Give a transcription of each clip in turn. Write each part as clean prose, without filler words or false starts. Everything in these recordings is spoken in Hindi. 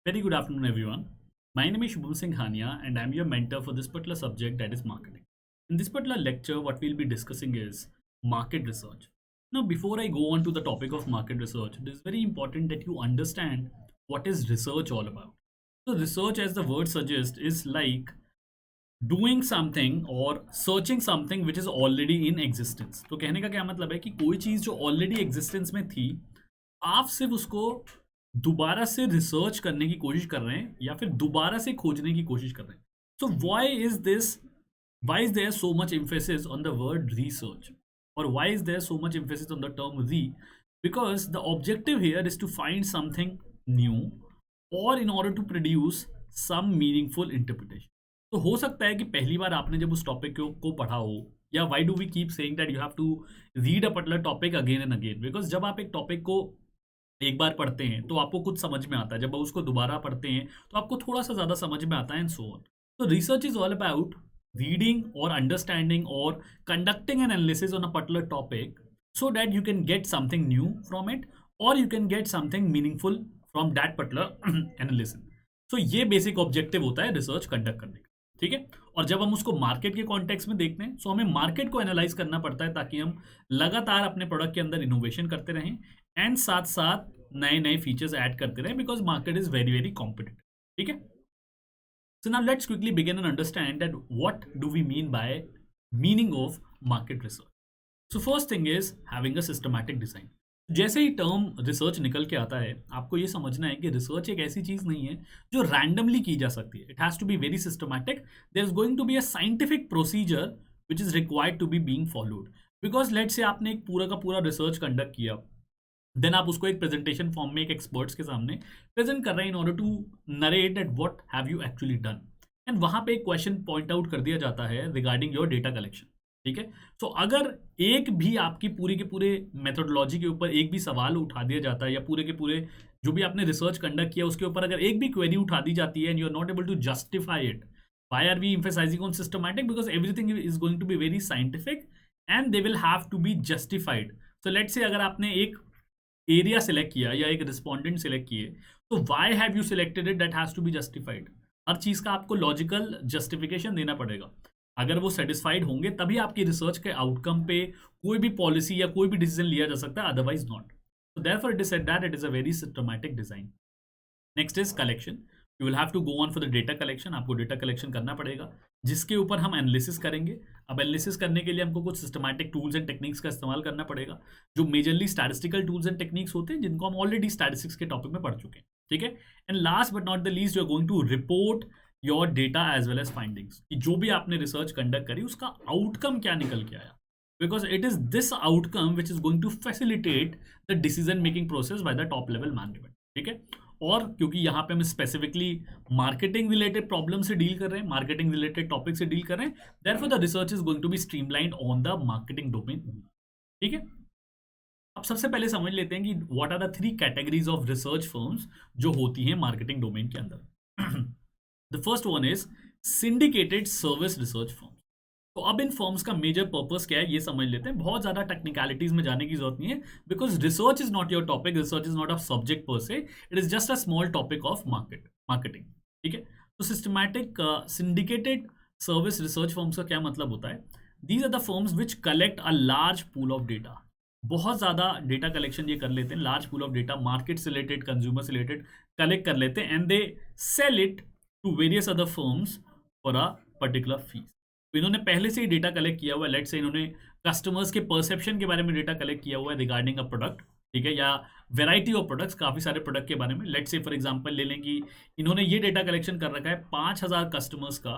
Very good afternoon, everyone. My name is Shubham Singh Hania, and I'm your mentor for this particular subject, that is marketing. In this particular lecture, what we'll be discussing is market research. Now, before I go on to the topic of market research, it is very important that you understand what is research all about. So, research, as the word suggests, is like doing something और searching something which is already in existence. तो कहने का क्या मतलब है कि कोई चीज़ जो ऑलरेडी एग्जिस्टेंस में थी, आप सिर्फ उसको दोबारा से रिसर्च करने की कोशिश कर रहे हैं या फिर दोबारा से खोजने की कोशिश कर रहे हैं। So why is there so much emphasis on the word research, और why is there so much emphasis on the term re? Because the objective here is to find something new, और in order to produce some meaningful interpretation. तो हो सकता है कि पहली बार आपने जब उस टॉपिक को पढ़ा हो, या why do we keep saying that you have to read a particular topic again and again? Because जब आप एक टॉपिक को एक बार पढ़ते हैं तो आपको कुछ समझ में आता है, जब आप उसको दोबारा पढ़ते हैं तो आपको थोड़ा सा ज़्यादा समझ में आता है, एंड सो ऑन। तो research is all about reading और अंडरस्टैंडिंग और conducting an analysis on a particular topic so that you can get something new from it, or you can get something meaningful from that particular analysis. So ये बेसिक ऑब्जेक्टिव होता है रिसर्च कंडक्ट करने का, ठीक है। और जब हम उसको मार्केट के कॉन्टेक्स्ट में देखते हैं, सो हमें मार्केट को एनालाइज करना पड़ता है ताकि हम लगातार अपने प्रोडक्ट के अंदर इनोवेशन करते रहें एंड साथ साथ नए नए फीचर्स ऐड करते रहें, because market is very very competitive, ठीक है। So now let's quickly begin and understand that what do we mean by meaning of market research. So first thing is having a systematic design. जैसे ही टर्म रिसर्च निकल के आता है, आपको ये समझना है कि रिसर्च एक ऐसी चीज़ नहीं है जो रैंडमली की जा सकती है. It has to be very systematic. There is going to be a scientific procedure which is required to be being followed. Because let's say आपने एक पूरा का पूरा रिसर्च कंडक्ट किया, देन आप उसको एक प्रेजेंटेशन फॉर्म में एक एक्सपर्ट्स के सामने प्रेजेंट कर रहे हैं in order to narrate that what have you actually done, and वहां पे एक क्वेश्चन पॉइंट आउट कर दिया जाता है रिगार्डिंग योर डेटा कलेक्शन, ठीक है। सो अगर एक भी आपकी पूरी के पूरे मेथोडोलॉजी के ऊपर एक भी सवाल उठा दिया जाता है, या पूरे के पूरे जो भी आपने रिसर्च कंडक्ट किया उसके ऊपर अगर एक भी क्वेरी उठा दी जाती है and you are not able to justify it, why are we emphasizing on systematic? Because everything is going to be very scientific and they will have to be justified. So let's say अगर आपने एक एरिया सेलेक्ट किया या एक रिस्पॉन्डेंट सेलेक्ट किए, तो why have you selected it, that has to be justified. हर चीज़ का आपको लॉजिकल जस्टिफिकेशन देना पड़ेगा. अगर वो सेटिस्फाइड होंगे तभी आपकी रिसर्च के आउटकम पे कोई भी पॉलिसी या कोई भी डिसीजन लिया जा सकता है, otherwise not. So therefore it is said that it is a very systematic design. Next is collection. You will have to go on for the data collection. आपको डेटा कलेक्शन करना पड़ेगा जिसके ऊपर हम एनालिसिस करेंगे. अब एनालिसिस करने के लिए हमको कुछ सिस्टमैटिक टूल्स एंड टेक्निक्स का इस्तेमाल करना पड़ेगा, जो majorly statistical tools and techniques होते हैं, जिनको हम ऑलरेडी स्टैटिस्टिक्स के टॉपिक में पढ़ चुके हैं, ठीक है. And last but not the least, you are going to report your data as well as findings, कि जो भी आपने रिसर्च कंडक्ट करी उसका आउटकम क्या निकल के आया, because it is this outcome which is going to facilitate the decision making process by the top level management, ठीक है. और क्योंकि यहाँ पे हम स्पेसिफिकली मार्केटिंग रिलेटेड प्रॉब्लम से डील कर रहे हैं, मार्केटिंग रिलेटेड टॉपिक से डील कर रहे हैं, therefore the research is going to be streamlined on the marketing domain, ठीक है. अब सबसे पहले समझ लेते हैं कि what are the 3 categories of research firms जो होती हैं मार्केटिंग डोमेन के अंदर. The first one is syndicated service research firm. तो अब इन फर्म्स का मेजर पर्पस क्या है ये समझ लेते हैं. बहुत ज्यादा टेक्निकलिटीज में जाने की जरूरत नहीं है, because research is not your topic, research is not a subject per se, it is just a small topic of marketing, ठीक है. तो systematic syndicated service research firms का क्या मतलब होता है? These are the firms which collect a large pool of data. बहुत ज़्यादा डेटा कलेक्शन ये कर लेते हैं, large pool of data market से रिलेटेड, कंज्यूमर से रिलेटेड कलेक्ट कर लेते हैं, and they sell it to various other firms for a particular fee. तो इन्होंने पहले से ही डेटा कलेक्ट किया हुआ है. लेट से इन्होंने कस्टमर्स के परसेप्शन के बारे में डेटा कलेक्ट किया हुआ है रिगार्डिंग अ प्रोडक्ट, ठीक है, या वेराइटी ऑफ प्रोडक्ट्स, काफ़ी सारे प्रोडक्ट के बारे में. लेट से फॉर एग्जांपल ले लें कि इन्होंने ये डेटा कलेक्शन कर रखा है 5000 कस्टमर्स का,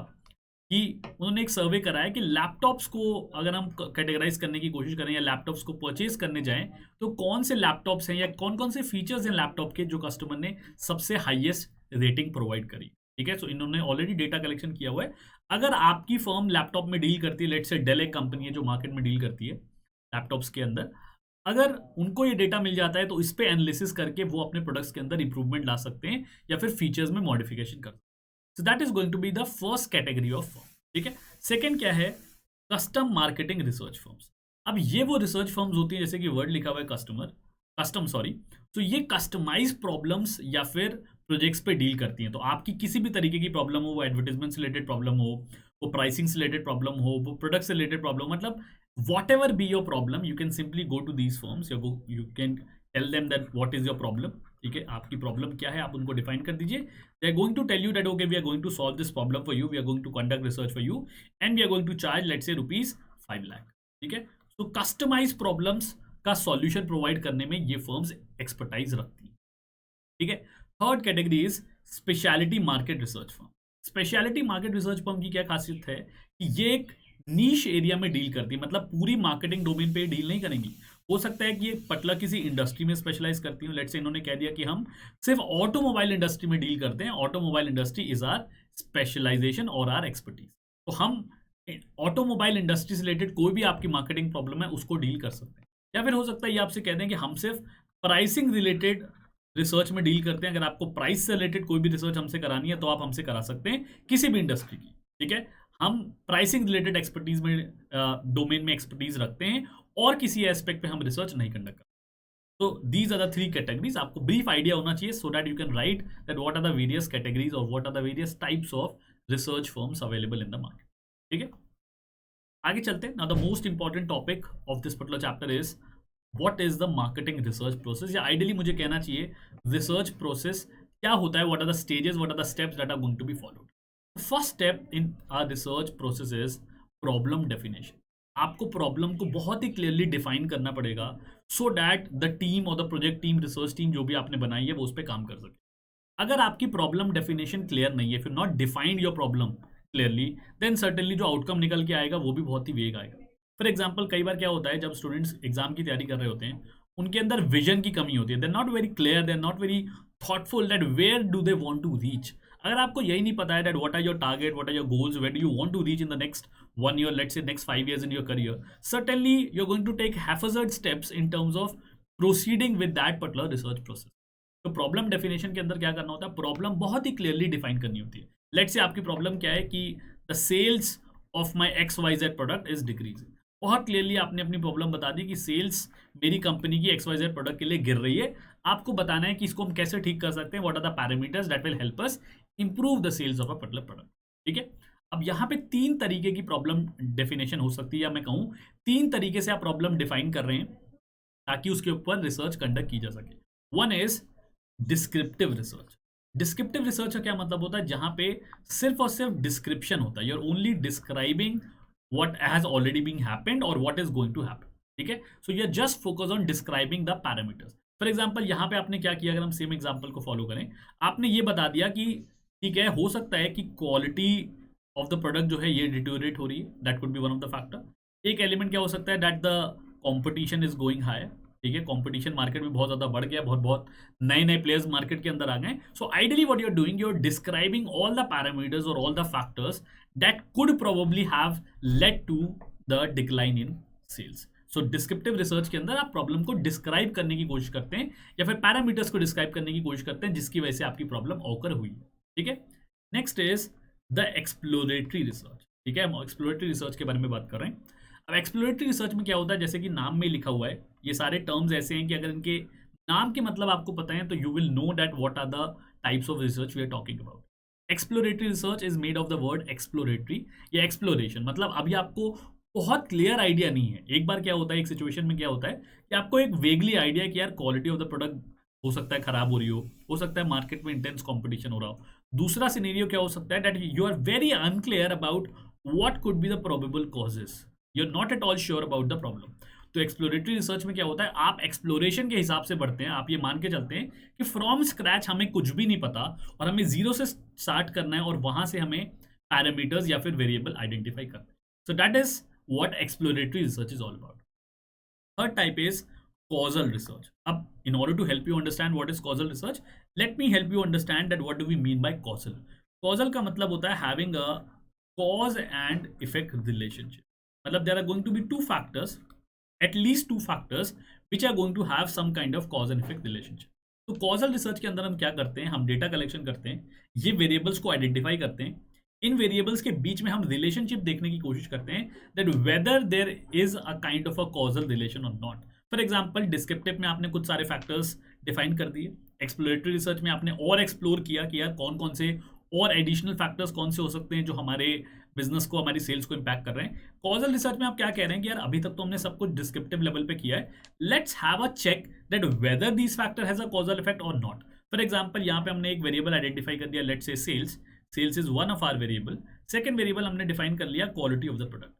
कि उन्होंने एक सर्वे करा है कि लैपटॉप्स को अगर हम कैटेगराइज करने की कोशिश करें या लैपटॉप्स को परचेज करने जाएं, तो कौन से लैपटॉप्स हैं या कौन कौन से फीचर्स हैं लैपटॉप के जो कस्टमर ने सबसे हाईएस्ट रेटिंग प्रोवाइड करी, ठीक है. सो इन्होंने ऑलरेडी डेटा कलेक्शन किया हुआ है. अगर आपकी फर्म लैपटॉप में डील करती है, लेट से डेल एक कंपनी है जो मार्केट में डील करती है लैपटॉप्स के अंदर, अगर उनको ये डेटा मिल जाता है तो इस पे एनालिसिस करके वो अपने प्रोडक्ट्स के अंदर इंप्रूवमेंट ला सकते हैं या फिर फीचर्स में मॉडिफिकेशन कर सकते हैं. So that is going to be the first category of firm, ठीक है. सेकेंड क्या है? Custom marketing research firms. अब ये वो रिसर्च फर्म्स होती हैं, जैसे कि वर्ड लिखा हुआ है कस्टम, सॉरी. तो ये कस्टमाइज प्रॉब्लम्स या फिर प्रोजेक्ट्स पे डील करती हैं। तो आपकी किसी भी तरीके की प्रॉब्लम हो, वो एडवर्टाइजमेंट से रिलेटेड प्रॉब्लम हो, वो प्राइसिंग से रिलेटेड प्रॉब्लम हो, वो प्रोडक्ट से रिलेटेड प्रॉब्लम, मतलब whatever be your problem, you can simply go to these firms, you can tell them that what is your problem. ठीक है, आपकी प्रॉब्लम क्या है, आप उनको डिफाइन कर दीजिए। They are going to tell you that okay we are going to solve this problem for you, we are going to conduct research for you and we are going to charge let's say ₹5 lakh. ठीक है, तो कस्टमाइज प्रॉब्लम्स का सॉल्यूशन प्रोवाइड करने में ये फर्म्स एक्सपर्टाइज रखती हैं। ठीक है, third category is speciality market research firm. Speciality market research firm की क्या खासियत है कि ये एक नीश एरिया में डील करती है, मतलब पूरी मार्केटिंग डोमेन पे डील नहीं करेंगी। हो सकता है कि ये पटला किसी इंडस्ट्री में स्पेशलाइज करती हूँ, लेट्स से इन्होंने कह दिया कि हम सिर्फ ऑटोमोबाइल इंडस्ट्री में डील करते हैं, automobile industry is our specialisation और आर एक्सपर्टीज। तो हम ऑटोमोबाइल इंडस्ट्री से रिलेटेड कोई भी आपकी मार्केटिंग प्रॉब्लम है उसको डील कर सकते हैं। या फिर हो सकता है ये आपसे कह दें कि हम सिर्फ प्राइसिंग रिलेटेड रिसर्च में डील करते हैं, अगर आपको प्राइस से रिलेटेड कोई भी रिसर्च हमसे करानी है तो आप हमसे करा सकते हैं किसी भी इंडस्ट्री की। ठीक है, हम प्राइसिंग रिलेटेड एक्सपर्टीज में डोमेन में एक्सपर्टीज रखते हैं और किसी एस्पेक्ट पे हम रिसर्च नहीं कंडक्ट करते। तो दीज आर द 3 कैटेगरीज। आपको ब्रीफ आइडिया होना चाहिए so that you can write that what are the various categories और what are the various types of research firms available in the market. ठीक है, आगे चलते हैं। Now the most important topic of this particular chapter is what is the marketing research process, या आइडियली मुझे कहना चाहिए रिसर्च प्रोसेस क्या होता है, what are the stages, what are the steps that are going to be followed. First step in our research process is problem definition. आपको प्रॉब्लम को बहुत ही क्लियरली डिफाइन करना पड़ेगा so that the team or the project team, research team जो भी आपने बनाई है वो उस पर काम कर सके। अगर आपकी प्रॉब्लम डेफिनेशन क्लियर नहीं है, फिर not defined your problem clearly, then certainly जो आउटकम निकल के आएगा वो भी बहुत ही वेग आएगा। फॉर एग्जाम्पल, कई बार क्या होता है जब स्टूडेंट्स एग्जाम की तैयारी कर रहे होते हैं, उनके अंदर विजन की कमी होती है, they are not very clear, they are not very thoughtful that where do they want to reach. अगर आपको यही नहीं पता है that what are your target, what are your goals, where do you want to reach in the next 1 year, let's say next 5 years in your career, certainly you're going to take haphazard steps in terms of proceeding with that particular research process. तो प्रॉब्लम डेफिनेशन के अंदर क्या करना होता है, प्रॉब्लम बहुत ही क्लियरली डिफाइन करनी होती है। लेट्स से आपकी प्रॉब्लम क्या है कि the sales of my XYZ product is decreasing. बहुत क्लियरली आपने अपनी प्रॉब्लम बता दी कि सेल्स मेरी कंपनी की XYZ प्रोडक्ट के लिए गिर रही है। आपको बताना है कि इसको हम कैसे ठीक कर सकते हैं, what are the parameters that will help us improve the sales of a particular product. ठीक है, अब यहाँ पे 3 तरीके की प्रॉब्लम डेफिनेशन हो सकती है, या मैं कहूँ 3 तरीके से आप प्रॉब्लम डिफाइन कर रहे हैं ताकि उसके ऊपर रिसर्च कंडक्ट की जा सके। One is descriptive research. Descriptive research का क्या मतलब होता है, जहां पे सिर्फ और सिर्फ डिस्क्रिप्शन होता है, you are only describing what has already been happened और what is going to happen. ठीक है, so you are just focus on describing the parameters. For example, यहाँ पे आपने क्या किया, अगर हम सेम एग्जाम्पल को फॉलो करें, आपने ये बता दिया कि ठीक है, हो सकता है कि क्वालिटी ऑफ द प्रोडक्ट जो है ये डिटोरेट हो रही है, that could be one of the factor. एक एलिमेंट क्या हो सकता है, that the competition is going higher. ठीक है, कंपटीशन मार्केट में बहुत ज़्यादा बढ़ गया, बहुत बहुत नए नए प्लेयर्स मार्केट के अंदर आ गए। So ideally what you are doing, you are describing all the parameters और all the factors that could probably have led to the decline in sales. So descriptive research के अंदर आप प्रॉब्लम को डिस्क्राइब करने की कोशिश करते हैं या फिर पैरामीटर्स को डिस्क्राइब करने की कोशिश करते हैं जिसकी वजह से आपकी प्रॉब्लम ऑकर हुई है। ठीक है, next is the exploratory research. ठीक है, हम एक्सप्लोरेटरी रिसर्च के बारे में बात कर रहे हैं। अब एक्सप्लोरेटरी रिसर्च में क्या होता है, जैसे कि नाम में लिखा हुआ है, ये सारे टर्म्स ऐसे हैं कि अगर इनके नाम के मतलब आपको पता है तो you will know that what are the types of research we are talking about. Exploratory research is made of the word exploratory या एक्सप्लोरेशन। मतलब अभी आपको बहुत क्लियर आइडिया नहीं है। एक बार क्या होता है, एक सिचुएशन में क्या होता है कि आपको एक वेगली आइडिया है कि यार क्वालिटी ऑफ द प्रोडक्ट हो सकता है खराब हो रही हो सकता है मार्केट में इंटेंस कंपटीशन हो रहा हो। दूसरा सिनेरियो क्या हो सकता है, that you are very unclear about what could be the probable causes, you are not at all sure about the problem. तो एक्सप्लोरेटरी रिसर्च में क्या होता है, आप एक्सप्लोरेशन के हिसाब से बढ़ते हैं। आप ये मान के चलते हैं कि फ्रॉम स्क्रैच हमें कुछ भी नहीं पता और हमें जीरो से स्टार्ट करना है और वहां से हमें पैरामीटर्स या फिर वेरिएबल आइडेंटिफाई करना है। So that is what exploratory research is all about. Third type is causal research. Up, in order to help you understand what is causal research, let me help you understand that what do we mean by causal. Causal का मतलब होता है having a cause and effect relationship. मतलब there are going to be two factors, at least two factors, which are going to have some kind of cause and effect relationship. तो causal research के अंदर हम क्या करते हैं, हम डेटा कलेक्शन करते हैं, ये वेरिएबल्स को आइडेंटिफाई करते हैं, इन वेरिएबल्स के बीच में हम रिलेशनशिप देखने की कोशिश करते हैं that whether there is a kind of a causal relation or not. For example, descriptive में आपने कुछ सारे फैक्टर्स डिफाइन कर दिए, एक्सप्लोरेटरी रिसर्च में आपने और एक्सप्लोर किया कि यार कौन कौन से और एडिशनल फैक्टर्स कौन से हो सकते हैं जो हमारे बिजनेस को, हमारी सेल्स को इम्पैक्ट कर रहे हैं। कॉजल रिसर्च में आप क्या कह रहे हैं कि यार अभी तक तो हमने सब कुछ डिस्क्रिप्टिव लेवल पे किया है, let's have a check that whether this factor has a causal effect or not. For example यहाँ पे हमने एक वेरिएबल आइडेंटिफाई कर दिया, let's say sales. Sales is one of our variable. Second variable हमने डिफाइन कर लिया quality of the product.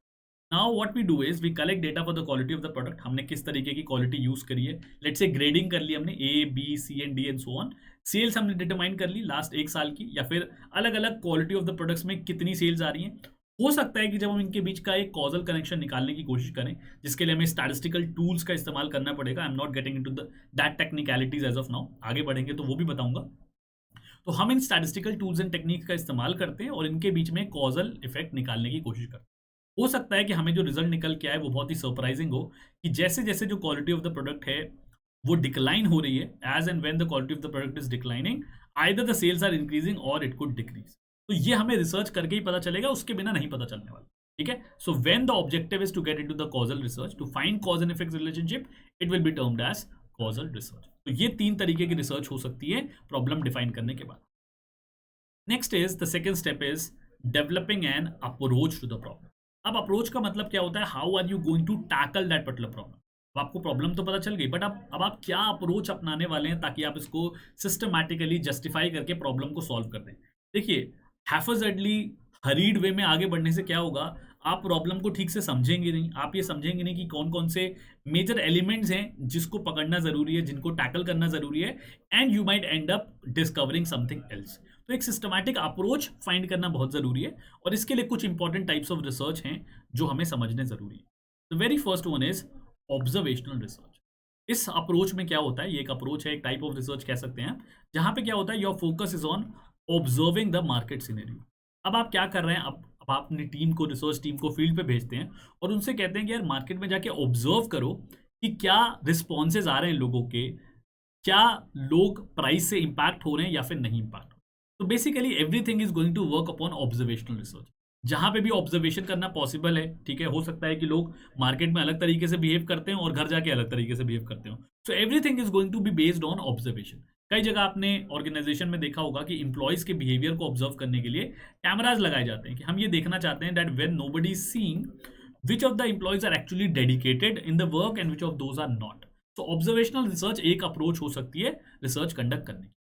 Now what we do is we collect data for the quality of the product. हमने किस तरीके की क्वालिटी यूज करी है, लेट्स से ग्रेडिंग कर ली हमने A B C and D and so on. Sales हमने डिटरमाइन कर ली लास्ट एक साल की, या फिर अलग अलग क्वालिटी ऑफ द प्रोडक्ट्स में कितनी सेल्स आ रही हैं। हो सकता है कि जब हम इनके बीच का एक कॉजल कनेक्शन निकालने की कोशिश करें, जिसके लिए हमें स्टैटिस्टिकल टूल्स का इस्तेमाल करना पड़ेगा। I am not getting into that technicalities as of now, आगे बढ़ेंगे तो वो भी बताऊंगा। तो हम इन स्टैटिस्टिकल टूल्स एंड टेक्निक का इस्तेमाल करते हैं और इनके बीच में कॉजल इफेक्ट निकालने की कोशिश करते हैं। हो सकता है कि हमें जो रिजल्ट निकल के आए वो बहुत ही सरप्राइजिंग हो, कि जैसे जैसे जो क्वालिटी ऑफ द प्रोडक्ट है वो डिक्लाइन हो रही है, as and when the quality of the product is declining, either the sales are increasing or it could decrease. तो ये हमें रिसर्च करके ही पता चलेगा, उसके बिना नहीं पता चलने वाला। ठीक है, so when the objective is to get into the causal research to find cause and effect relationship, it will be termed as causal research. तो ये तीन तरीके की रिसर्च हो सकती है प्रॉब्लम डिफाइन करने के बाद। Next is the second step is developing an approach to the problem. अब अप्रोच का मतलब क्या होता है, how are you going to tackle that particular problem. अब आपको प्रॉब्लम तो पता चल गई, बट अब आप क्या अप्रोच अपनाने वाले हैं ताकि आप इसको सिस्टमैटिकली जस्टिफाई करके प्रॉब्लम को सॉल्व कर दें। देखिए, हैफर्जेडली हरीड वे में आगे बढ़ने से क्या होगा, आप प्रॉब्लम को ठीक से समझेंगे नहीं, आप ये समझेंगे नहीं कि कौन कौन से मेजर एलिमेंट्स हैं जिसको पकड़ना जरूरी है, जिनको टैकल करना जरूरी है, and you might and up discovering something else. तो एक सिस्टमैटिक अप्रोच फाइंड करना बहुत जरूरी है, और इसके लिए कुछ इंपॉर्टेंट टाइप्स ऑफ रिसर्च हैं जो हमें समझने जरूरी है। The very first one is observational research. इस अप्रोच में क्या होता है, ये एक अप्रोच है, एक टाइप ऑफ रिसर्च कह सकते हैं, जहां पे क्या होता है, your focus is on observing the market scenario. अब आप क्या कर रहे हैं, अब आप अपनी टीम को, रिसर्च टीम को फील्ड पे भेजते हैं और उनसे कहते हैं कि यार मार्केट में जाके ऑब्जर्व करो कि क्या रिस्पॉन्सेज आ रहे हैं लोगों के, क्या लोग प्राइस से इंपैक्ट हो रहे हैं या फिर नहीं इंपैक्ट। तो basically everything is going to work upon observational research. जहां पे भी ऑब्जर्वेशन करना पॉसिबल है, ठीक है, हो सकता है कि लोग मार्केट में अलग तरीके से बिहेव करते हैं और घर जाके अलग तरीके से बिहेव करते हो। So everything is going to be based on observation. कई जगह आपने ऑर्गेनाइजेशन में देखा होगा कि इंप्लॉयज के बिहेवियर को ऑब्जर्व करने के लिए कैमराज लगाए जाते हैं, कि हम ये देखना चाहते हैं that when nobody is seeing which of the employees are actually dedicated in the work and which of those are not. तो ऑब्जर्वेशनल रिसर्च एक अप्रोच हो सकती है रिसर्च कंडक्ट करने की।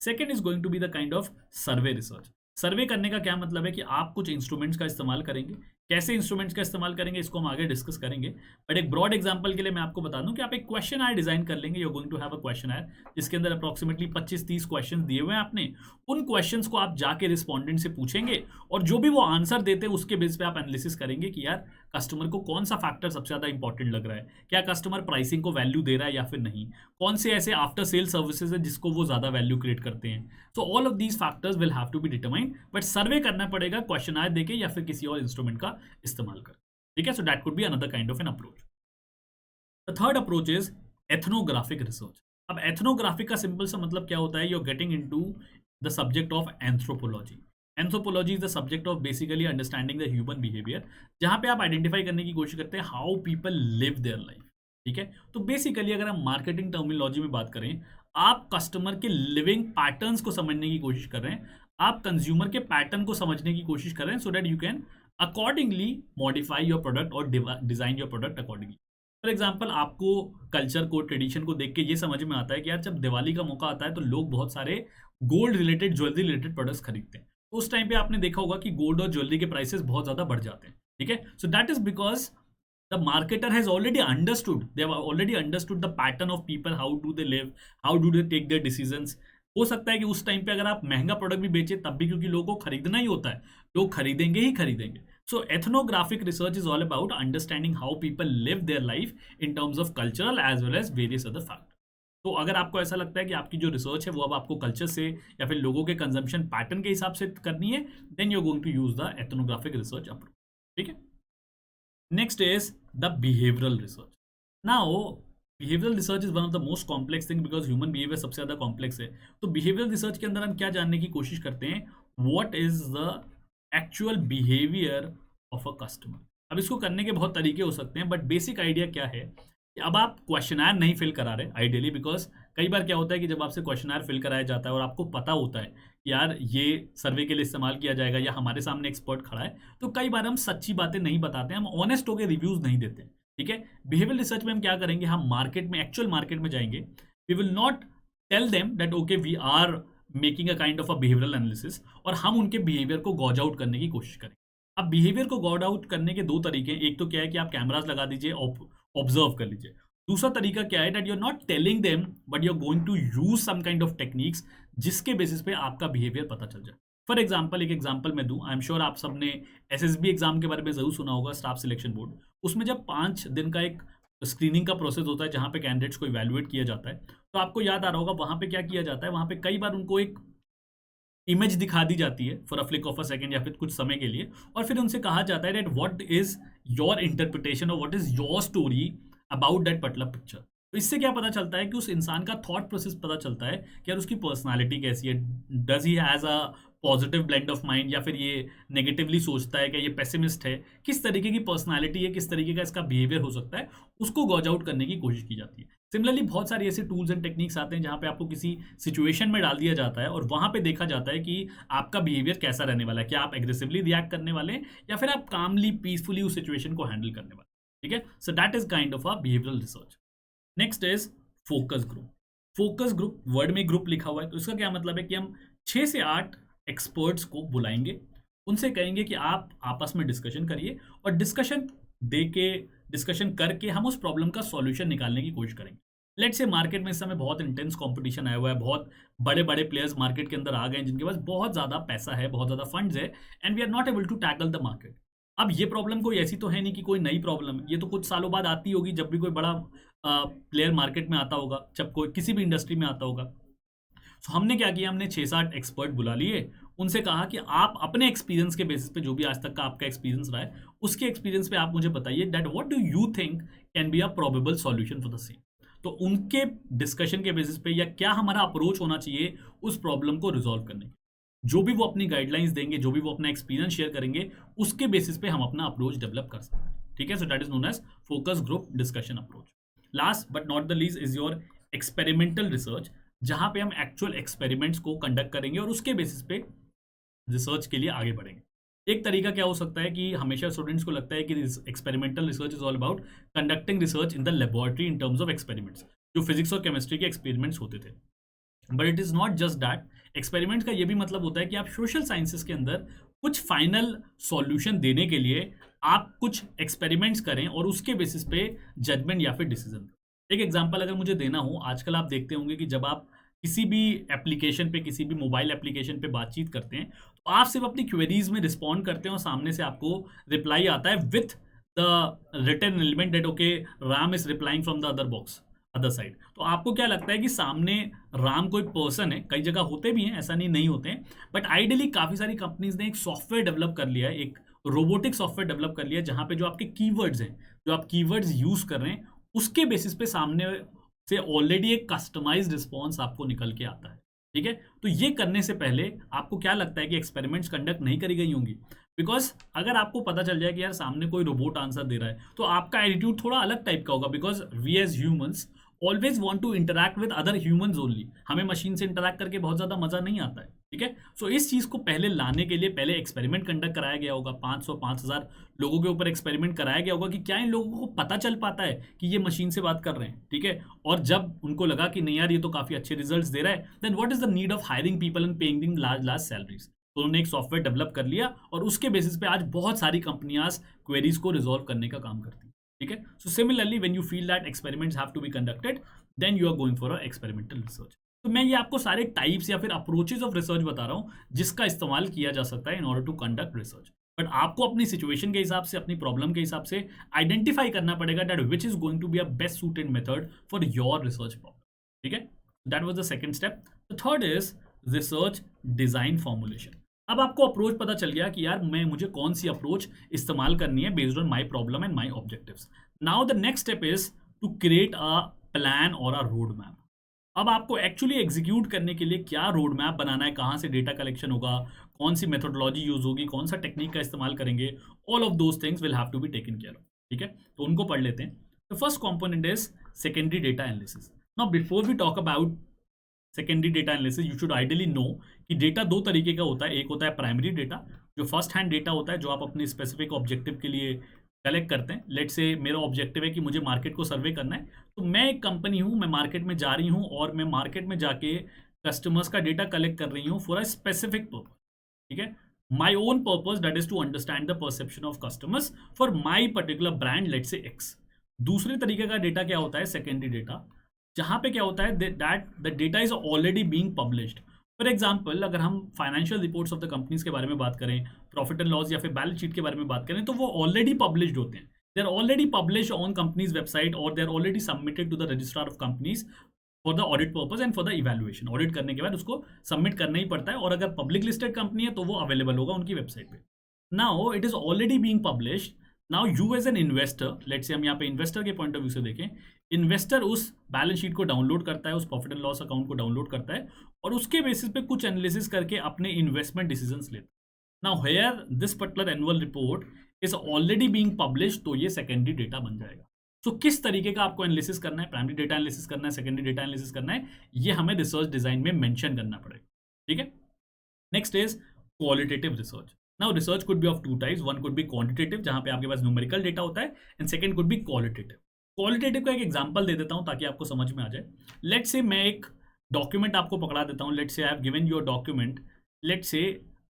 Second is going to be the kind of survey research. Survey करने का क्या मतलब है कि आप कुछ इंस्ट्रूमेंट्स का इस्तेमाल करेंगे। कैसे इंस्ट्रूमेंट्स का इस्तेमाल करेंगे इसको हम आगे डिस्कस करेंगे, बट एक ब्रॉड एग्जांपल के लिए मैं आपको बता दूं कि आप एक क्वेश्चन आयर डिजाइन कर लेंगे। You are going to have a questionnaire जिसके अंदर अप्रोक्सीमेटली 25-30 क्वेश्चन दिए हुए हैं आपने। उन क्वेश्चंस को आप जाके रिस्पॉन्डेंट से पूछेंगे और जो भी वो आंसर देते हैं उसके बेस पे आप एनालिसिस करेंगे कि यार कस्टमर को कौन सा फैक्टर सबसे ज्यादा इंपॉर्टेंट लग रहा है, क्या कस्टमर प्राइसिंग को वैल्यू दे रहा है या फिर नहीं, कौन से ऐसे आफ्टर सेल सर्विसेज है जिसको वो ज्यादा वैल्यू क्रिएट करते हैं। So all of these factors will have to be determined, but survey करना पड़ेगा क्वेश्चन आयर देके या फिर किसी और इंस्ट्रूमेंट का इस्तेमाल कर। ठीक है, so that could be another kind of an approach. The third approach is ethnographic research. अब एथनोग्राफिक का सिंपल सा मतलब क्या होता है, you are getting into the subject of anthropology. Anthropology is the subject of basically understanding the human behaviour, जहां पे आप आइडेंटिफाई करने की कोशिश करते हैं how people live their life. ठीक है, तो बेसिकली अगर हम मार्केटिंग टर्मिनोलॉजी में बात करें, आप कस्टमर के लिविंग पैटर्न्स को समझने की कोशिश कर रहे हैं, आप कंज्यूमर के पैटर्न को समझने की कोशिश कर रहे हैं, so that you can accordingly modify your product और design your product accordingly. For example, आपको कल्चर को, ट्रेडिशन को देख के ये समझ में आता है कि यार जब दिवाली का मौका आता है तो लोग बहुत सारे gold related, jewellery related products खरीदते हैं। तो उस टाइम पे आपने देखा होगा कि गोल्ड और ज्वेलरी के प्राइसेस बहुत ज्यादा बढ़ जाते हैं। ठीक है, so that is because the marketer has already understood, they have already understood the pattern of people, how do they live, how do they take their decisions। हो सकता है कि उस टाइम पे अगर आप महंगा प्रोडक्ट भी बेचे तब भी, क्योंकि लोगों को खरीदना ही होता है, लोग खरीदेंगे ही खरीदेंगे। So ethnographic research is all about understanding how people live their life in terms of cultural as well as various other fact. तो अगर आपको ऐसा लगता है कि आपकी जो रिसर्च है वो अब आपको कल्चर से या फिर लोगों के कंजम्पशन पैटर्न के हिसाब से करनी है, then you are going to use the ethnographic research approach. ठीक है, next is the behavioral research. Now behavioral research is one of the most complex thing because human behavior सबसे ज़्यादा complex है। तो behavioral research के अंदर हम क्या जानने की कोशिश करते हैं, what is the actual behavior of a customer। अब इसको करने के बहुत तरीके हो सकते हैं, बट बेसिक आइडिया क्या है कि अब आप क्वेश्चनर नहीं फिल करा रहे आइडियली, बिकॉज कई बार क्या होता है कि जब आपसे क्वेश्चनर फिल कराया जाता है और आपको पता होता है कि यार ये सर्वे के लिए इस्तेमाल किया जाएगा या हमारे सामने एक्सपर्ट खड़ा है, तो कई बार हम सच्ची बातें नहीं बताते हैं, हम ऑनेस्ट होकर रिव्यूज नहीं देते। ठीक है, बिहेवियर रिसर्च में हम क्या करेंगे, हम मार्केट में, एक्चुअल मार्केट में जाएंगे। We will not tell them that okay we are making a kind of a behavioural analysis, और हम उनके बिहेवियर को गॉज आउट करने की कोशिश करें। अब बिहेवियर को गॉड आउट करने के दो तरीके हैं। एक तो क्या है कि आप कैमरास लगा दीजिए, ऑब्जर्व कर लीजिए। दूसरा तरीका क्या है, that you are not telling them but you are going to use some kind of techniques जिसके बेसिस पे आपका बिहेवियर पता चल जाए। फॉर एग्जाम्पल, एक एग्जाम्पल मैं दूं, आई एम श्योर आप सबने एसएसबी एग्जाम के बारे में जरूर सुना होगा, स्टाफ सिलेक्शन बोर्ड। उसमें जब 5 दिन का एक स्क्रीनिंग का प्रोसेस होता है जहां पे कैंडिडेट्स को इवेल्युएट किया जाता है, तो आपको याद आ रहा होगा वहां पे क्या किया जाता है। वहां पे कई बार उनको एक इमेज दिखा दी जाती है for a flick of a second या फिर कुछ समय के लिए, और फिर उनसे कहा जाता है that what is your interpretation और what is your story about that particular picture. तो इससे क्या पता चलता है कि उस इंसान का थॉट प्रोसेस पता चलता है कि यार उसकी पर्सनालिटी कैसी है, does he has a positive blend of mind, या फिर ये नेगेटिवली सोचता है, क्या ये पेसिमिस्ट है, किस तरीके की पर्सनालिटी है, किस तरीके का इसका बिहेवियर हो सकता है, उसको गॉज आउट करने की कोशिश की जाती है। सिमिलरली बहुत सारी ऐसे टूल्स एंड टेक्निक्स आते हैं जहाँ पे आपको किसी सिचुएशन में डाल दिया जाता है और वहाँ पे देखा जाता है कि आपका बिहेवियर कैसा रहने वाला है, क्या आप एग्रेसिवली रिएक्ट करने वाले हैं या फिर आप कामली पीसफुली उस सिचुएशन को हैंडल करने वाले। ठीक है, so that is kind of a behavioural research. Next is focus group. Focus group, word में ग्रुप लिखा हुआ है, तो इसका क्या मतलब है कि हम 6 से 8 एक्सपर्ट्स को बुलाएंगे, उनसे कहेंगे कि आप आपस में डिस्कशन करिए, और डिस्कशन दे के, डिस्कशन करके हम उस प्रॉब्लम का सॉल्यूशन निकालने की कोशिश करेंगे। लेट्स से मार्केट में इस समय बहुत इंटेंस कंपटीशन आया हुआ है, बहुत बड़े बड़े प्लेयर्स मार्केट के अंदर आ गए हैं जिनके पास बहुत ज़्यादा पैसा है, बहुत ज़्यादा फंड्स है, and we are not able to tackle the market. अब ये प्रॉब्लम कोई ऐसी तो है नहीं कि कोई नई प्रॉब्लम है, ये तो कुछ सालों बाद आती होगी जब भी कोई बड़ा प्लेयर मार्केट में आता होगा, जब कोई किसी भी इंडस्ट्री में आता होगा। तो हमने क्या किया, हमने 6-7 एक्सपर्ट बुला लिए, उनसे कहा कि आप अपने एक्सपीरियंस के बेसिस पे, जो भी आज तक का आपका एक्सपीरियंस रहा है उसके एक्सपीरियंस पे आप मुझे बताइए that what do you think can be a probable solution for the same. तो उनके डिस्कशन के बेसिस पे या क्या हमारा अप्रोच होना चाहिए उस प्रॉब्लम को रिजॉल्व करने की, जो भी वो अपनी गाइडलाइंस देंगे, जो भी वो अपना एक्सपीरियंस शेयर करेंगे, उसके बेसिस पे हम अपना अप्रोच डेवलप कर सकते हैं। ठीक है, so that is known as focus group discussion approach. Last but not the least is your experimental research, जहां पे हम एक्चुअल एक्सपेरिमेंट्स को कंडक्ट करेंगे और उसके बेसिस पे रिसर्च के लिए आगे बढ़ेंगे। एक तरीका क्या हो सकता है कि हमेशा स्टूडेंट्स को लगता है कि experimental research is all about conducting research in the laboratory in terms of experiments, जो फिजिक्स और केमिस्ट्री के एक्सपेरिमेंट्स होते थे। But it is not just that. Experiment का ये भी मतलब होता है कि आप सोशल साइंसेस के अंदर कुछ फाइनल सॉल्यूशन देने के लिए आप कुछ एक्सपेरिमेंट्स करें और उसके बेसिस पे जजमेंट या फिर डिसीजन। एक एग्जांपल अगर मुझे देना हो, आजकल आप देखते होंगे कि जब आप किसी भी एप्लीकेशन पे, किसी भी मोबाइल एप्लीकेशन पे बातचीत करते हैं, तो आप सिर्फ अपनी क्वेरीज में रिस्पॉन्ड करते हैं और सामने से आपको रिप्लाई आता है with the written element that okay Ram is replying from the other box, other side. तो आपको क्या लगता है कि सामने राम कोई पर्सन है, कई जगह होते भी हैं, ऐसा नहीं होते हैं, बट आइडियली काफ़ी सारी कंपनीज ने एक सॉफ्टवेयर डेवलप कर लिया है, एक रोबोटिक सॉफ्टवेयर डेवलप कर लिया है, जहाँ पे जो आपके कीवर्ड्स हैं, जो आप कीवर्ड्स यूज़ कर रहे हैं, उसके बेसिस पे सामने से ऑलरेडी एक कस्टमाइज्ड रिस्पॉन्स आपको निकल के आता है। ठीक है, तो ये करने से पहले आपको क्या लगता है कि एक्सपेरिमेंट्स कंडक्ट नहीं करी गई होंगी? बिकॉज अगर आपको पता चल जाए कि यार सामने कोई रोबोट आंसर दे रहा है, तो आपका एटीट्यूड थोड़ा अलग टाइप का होगा, because we as humans always want to interact with other humans only. हमें मशीन से इंटरैक्ट करके बहुत ज़्यादा मज़ा नहीं आता है। ठीक है, सो इस चीज़ को पहले लाने के लिए पहले एक्सपेरिमेंट कंडक्ट कराया गया होगा, 500-5000 लोगों के ऊपर एक्सपेरिमेंट कराया गया होगा कि क्या इन लोगों को पता चल पाता है कि ये मशीन से बात कर रहे हैं। ठीक है, और जब उनको लगा कि नहीं यार ये तो काफ़ी अच्छे रिजल्ट दे रहा है, then what is the need of hiring people and paying them large large salaries. तो उन्होंने एक सॉफ्टवेयर डेवलप कर लिया और उसके बेसिस पे आज बहुत सारी कंपनियां क्वेरीज को रिजॉल्व करने का काम करती हैं। ठीक है, so similarly when you feel that experiments have to be conducted, then you are going for a experimental research. तो मैं ये आपको सारे टाइप्स या फिर अप्रोचेज ऑफ रिसर्च बता रहा हूँ जिसका इस्तेमाल किया जा सकता है in order to conduct research. But आपको अपनी सिचुएशन के हिसाब से, अपनी प्रॉब्लम के हिसाब से आइडेंटिफाई करना पड़ेगा that which is going to be a best suited method for your research problem. ठीक है, that was the second step. The third is research design formulation. अब आपको अप्रोच पता चल गया कि यार मुझे कौन सी अप्रोच इस्तेमाल करनी है based on my problem and my objectives. Now the next step is to create a plan or a road map. अब आपको एक्चुअली एग्जीक्यूट करने के लिए क्या रोड मैप बनाना है, कहाँ से डेटा कलेक्शन होगा, कौन सी मेथोडोलॉजी यूज होगी, कौन सा टेक्निक का इस्तेमाल करेंगे, all of those things will have to be taken care of. ठीक है, तो उनको पढ़ लेते हैं। The first component is secondary data analysis. Now before we talk about secondary data analysis, you should ideally know कि डेटा दो तरीके का होता है। एक होता है प्राइमरी डेटा, जो फर्स्ट हैंड डेटा होता है, जो आप अपने स्पेसिफिक ऑब्जेक्टिव के लिए कलेक्ट करते हैं। लेट से मेरा ऑब्जेक्टिव है कि मुझे मार्केट को सर्वे करना है, तो मैं एक कंपनी हूँ, मैं मार्केट में जा रही हूँ और मैं मार्केट में जाके कस्टमर्स का डेटा कलेक्ट कर रही हूँ फॉर अ स्पेसिफिक पर्पज, ठीक है। My own purpose, that is to understand the perception of customers for my particular brand, let say X. दूसरे तरीके का डेटा क्या होता है, सेकेंडरी डेटा, जहां पे क्या होता है that the data is already being published. For example, अगर हम financial reports of the companies के बारे में बात करें, प्रॉफिट एंड लॉस या फिर बैलेंस शीट के बारे में बात करें, तो वो ऑलरेडी पब्लिश्ड होते हैं। They are already publish on companies website और they are already submitted to the registrar of companies for the audit purpose and for the evaluation. Audit करने के बाद उसको सबमिट करना ही पड़ता है, और अगर पब्लिक लिस्टेड कंपनी है तो वो अवेलेबल होगा उनकी वेबसाइट पे। Now it is already being published. Now you as an investor, let's say हम यहाँ पे इन्वेस्टर के पॉइंट ऑफ व्यू से देखें, इन्वेस्टर उस बैलेंस शीट को डाउनलोड करता है, उस प्रॉफिट एंड लॉस अकाउंट को डाउनलोड करता है और उसके बेसिस पे कुछ एनालिसिस करके अपने इन्वेस्टमेंट डिसीजंस लेता है। Now here this particular annual report is already being publish, तो ये सेकेंडरी डेटा बन जाएगा। तो किस तरीके का आपको एनालिसिस करना है, प्राइमरी डेटा एनालिसिस करना है, सेकेंडरी डेटा एनालिसिस करना है, ये हमें रिसर्च डिजाइन में मेंशन करना पड़ेगा, ठीक है। Next is qualitative research. Now research could be of two types, one could B quantitative, जहां पे आपके पास न्यूमेरिकल डेटा होता है, and second could be qualitative. Qualitative का एक एग्जांपल दे देता हूं ताकि आपको समझ में आ जाए। लेट्स से मैं एक डॉक्यूमेंट आपको पकड़ा देता हूं, let's say I have given your document, let's say